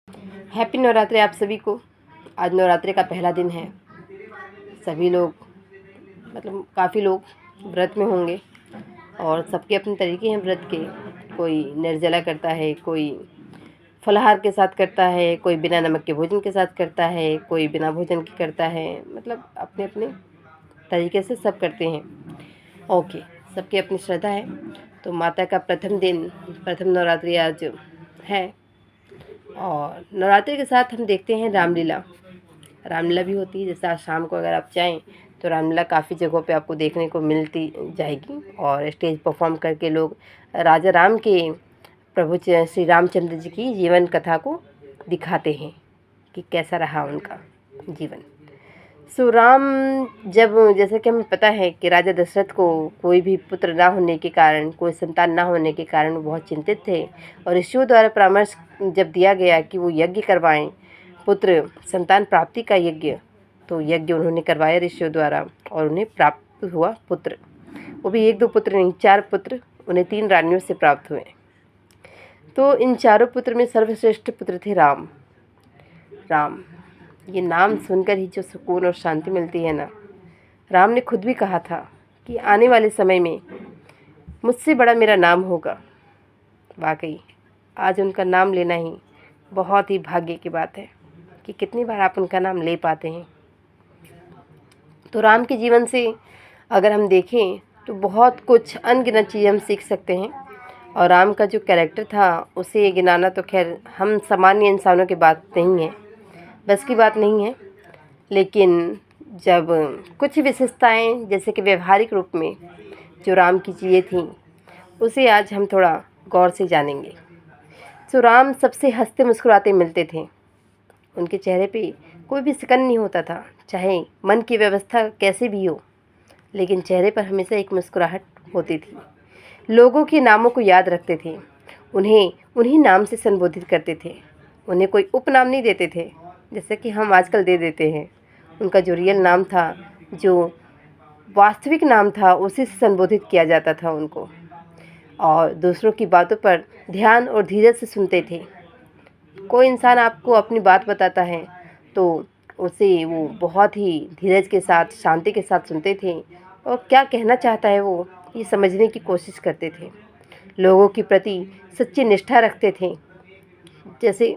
Happy Navratri आप सभी को। आज नवरात्रि का पहला दिन है। सभी लोग काफ़ी लोग व्रत में होंगे और सबके अपने तरीके हैं व्रत के। कोई निर्जला करता है, कोई फलाहार के साथ करता है, कोई बिना नमक के भोजन के साथ करता है, कोई बिना भोजन के करता है। अपने अपने तरीके से सब करते हैं। ओके, सबकी अपनी श्रद्धा है। तो माता का प्रथम नवरात्रि आज है और नवरात्रि के साथ हम देखते हैं रामलीला भी होती है। जैसे आज शाम को अगर आप चाहें तो रामलीला काफ़ी जगहों पे आपको देखने को मिलती जाएगी और स्टेज परफॉर्म करके लोग राजा राम के श्री रामचंद्र जी की जीवन कथा को दिखाते हैं कि कैसा रहा उनका जीवन। राम जैसे कि हमें पता है कि राजा दशरथ को कोई भी पुत्र ना होने के कारण, कोई संतान ना होने के कारण वो बहुत चिंतित थे और ऋषियों द्वारा परामर्श जब दिया गया कि वो यज्ञ करवाएं, पुत्र संतान प्राप्ति का यज्ञ, तो यज्ञ उन्होंने करवाया ऋषियों द्वारा और उन्हें प्राप्त हुआ पुत्र। वो भी 1-2 पुत्र नहीं, 4 पुत्र उन्हें 3 रानियों से प्राप्त हुए। तो इन चारों पुत्र में सर्वश्रेष्ठ पुत्र थे राम। ये नाम सुनकर ही जो सुकून और शांति मिलती है ना। राम ने खुद भी कहा था कि आने वाले समय में मुझसे बड़ा मेरा नाम होगा। वाकई आज उनका नाम लेना ही बहुत ही भाग्य की बात है कि कितनी बार आप उनका नाम ले पाते हैं। तो राम के जीवन से अगर हम देखें तो बहुत कुछ अनगिनत चीज़ें हम सीख सकते हैं। और राम का जो कैरेक्टर था उसे गिनाना तो खैर हम सामान्य इंसानों की बात नहीं है, बस की बात नहीं है। लेकिन जब कुछ विशेषताएं जैसे कि व्यवहारिक रूप में जो राम की चीज़ें थीं उसे आज हम थोड़ा गौर से जानेंगे। राम सबसे हंसते मुस्कुराते मिलते थे। उनके चेहरे पे कोई भी सिकन नहीं होता था, चाहे मन की व्यवस्था कैसे भी हो, लेकिन चेहरे पर हमेशा एक मुस्कुराहट होती थी। लोगों के नामों को याद रखते थे, उन्हें उन्हीं नाम से संबोधित करते थे। उन्हें कोई उपनाम नहीं देते थे जैसे कि हम आजकल दे देते हैं। उनका जो रियल नाम था, जो वास्तविक नाम था, उसी से संबोधित किया जाता था उनको। और दूसरों की बातों पर ध्यान और धीरज से सुनते थे। कोई इंसान आपको अपनी बात बताता है तो उसे वो बहुत ही धीरज के साथ, शांति के साथ सुनते थे और क्या कहना चाहता है वो ये समझने की कोशिश करते थे। लोगों के प्रति सच्ची निष्ठा रखते थे। जैसे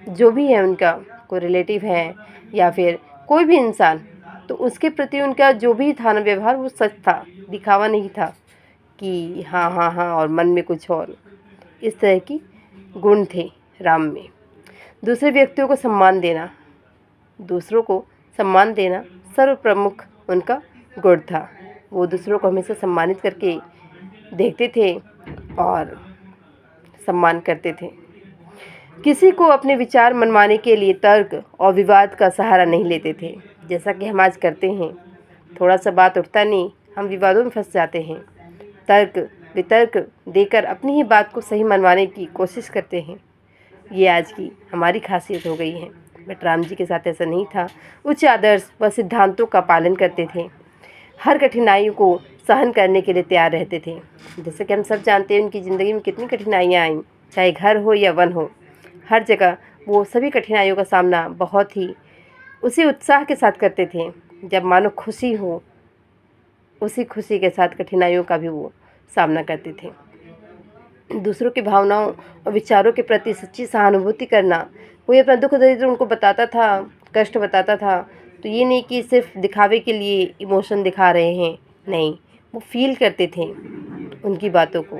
जो भी है उनका कोई रिलेटिव है या फिर कोई भी इंसान, तो उसके प्रति उनका जो भी था ना व्यवहार, वो सच था, दिखावा नहीं था कि हाँ हाँ हाँ और मन में कुछ और। इस तरह की गुण थे राम में। दूसरे व्यक्तियों को सम्मान देना, दूसरों को सम्मान देना सर्वप्रमुख उनका गुण था। वो दूसरों को हमेशा सम्मानित करके देखते थे और सम्मान करते थे। किसी को अपने विचार मनवाने के लिए तर्क और विवाद का सहारा नहीं लेते थे, जैसा कि हम आज करते हैं। थोड़ा सा बात उठता नहीं, हम विवादों में फंस जाते हैं। तर्क वितर्क देकर अपनी ही बात को सही मनवाने की कोशिश करते हैं। ये आज की हमारी खासियत हो गई है, बट राम जी के साथ ऐसा नहीं था। उच्च आदर्श व सिद्धांतों का पालन करते थे। हर कठिनाइयों को सहन करने के लिए तैयार रहते थे। जैसे कि हम सब जानते हैं उनकी ज़िंदगी में कितनी कठिनाइयाँ आईं, चाहे घर हो या वन हो, हर जगह वो सभी कठिनाइयों का सामना बहुत ही उसी उत्साह के साथ करते थे। जब मानो खुशी हो, उसी खुशी के साथ कठिनाइयों का भी वो सामना करते थे। दूसरों की भावनाओं और विचारों के प्रति सच्ची सहानुभूति करना। कोई अपना दुख दर्द उनको बताता था, कष्ट बताता था, तो ये नहीं कि सिर्फ दिखावे के लिए इमोशन दिखा रहे हैं, नहीं, वो फील करते थे उनकी बातों को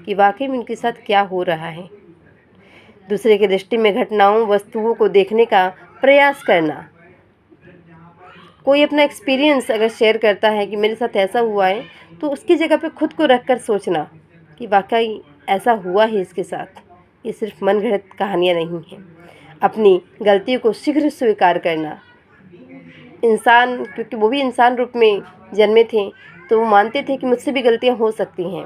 कि वाकई में उनके साथ क्या हो रहा है। दूसरे की दृष्टि में घटनाओं वस्तुओं को देखने का प्रयास करना। कोई अपना एक्सपीरियंस अगर शेयर करता है कि मेरे साथ ऐसा हुआ है, तो उसकी जगह पे खुद को रख कर सोचना कि वाकई ऐसा हुआ है इसके साथ, ये सिर्फ मनगढ़ंत कहानियाँ नहीं हैं। अपनी गलतियों को शीघ्र स्वीकार करना। इंसान, क्योंकि वो भी इंसान रूप में जन्मे थे, तो वो मानते थे कि मुझसे भी गलतियाँ हो सकती हैं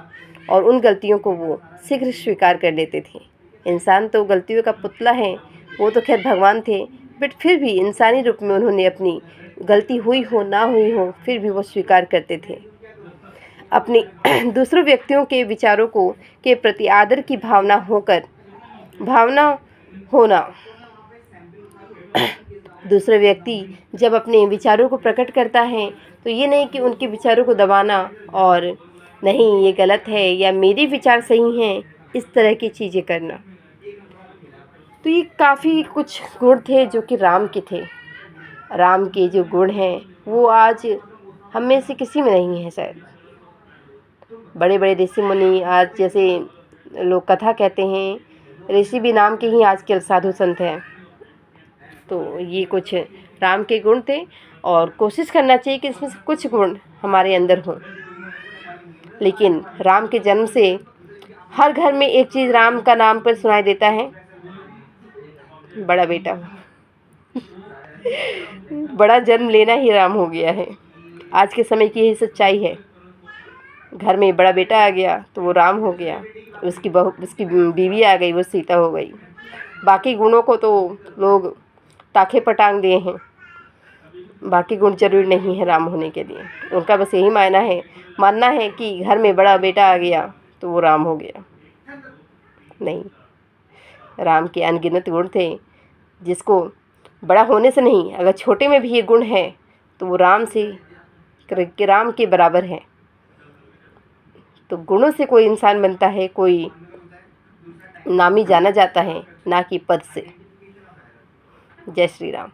और उन गलतियों को वो शीघ्र स्वीकार कर लेते थे। इंसान तो गलतियों का पुतला है, वो तो खैर भगवान थे, बट फिर भी इंसानी रूप में उन्होंने अपनी गलती हुई हो ना हुई हो फिर भी वो स्वीकार करते थे। अपनी दूसरों व्यक्तियों के विचारों को के प्रति आदर की भावना होना दूसरा व्यक्ति जब अपने विचारों को प्रकट करता है तो ये नहीं कि उनके विचारों को दबाना और नहीं ये गलत है या मेरे विचार सही हैं, इस तरह की चीज़ें करना। तो ये काफ़ी कुछ गुण थे जो कि राम के थे। राम के जो गुण हैं वो आज हम में से किसी में नहीं है शायद। बड़े बड़े ऋषि मुनि आज जैसे लोग कथा कहते हैं, ऋषि भी नाम के ही आजकल साधु संत हैं। तो ये कुछ राम के गुण थे और कोशिश करना चाहिए कि इसमें से कुछ गुण हमारे अंदर हों। लेकिन राम के जन्म से हर घर में एक चीज़ राम का नाम पर सुनाई देता है, बड़ा बेटा। बड़ा जन्म लेना ही राम हो गया है। आज के समय की यही सच्चाई है। घर में बड़ा बेटा आ गया तो वो राम हो गया, उसकी बीवी आ गई वो सीता हो गई। बाकी गुणों को तो लोग ताखे पर टांग दिए हैं। बाकी गुण जरूरी नहीं है राम होने के लिए। उनका बस यही मानना है कि घर में बड़ा बेटा आ गया तो वो राम हो गया। नहीं, राम के अनगिनत गुण थे जिसको बड़ा होने से नहीं, अगर छोटे में भी ये गुण है तो वो राम के बराबर है। तो गुणों से कोई इंसान बनता है, कोई नामी जाना जाता है, ना कि पद से। जय श्री राम।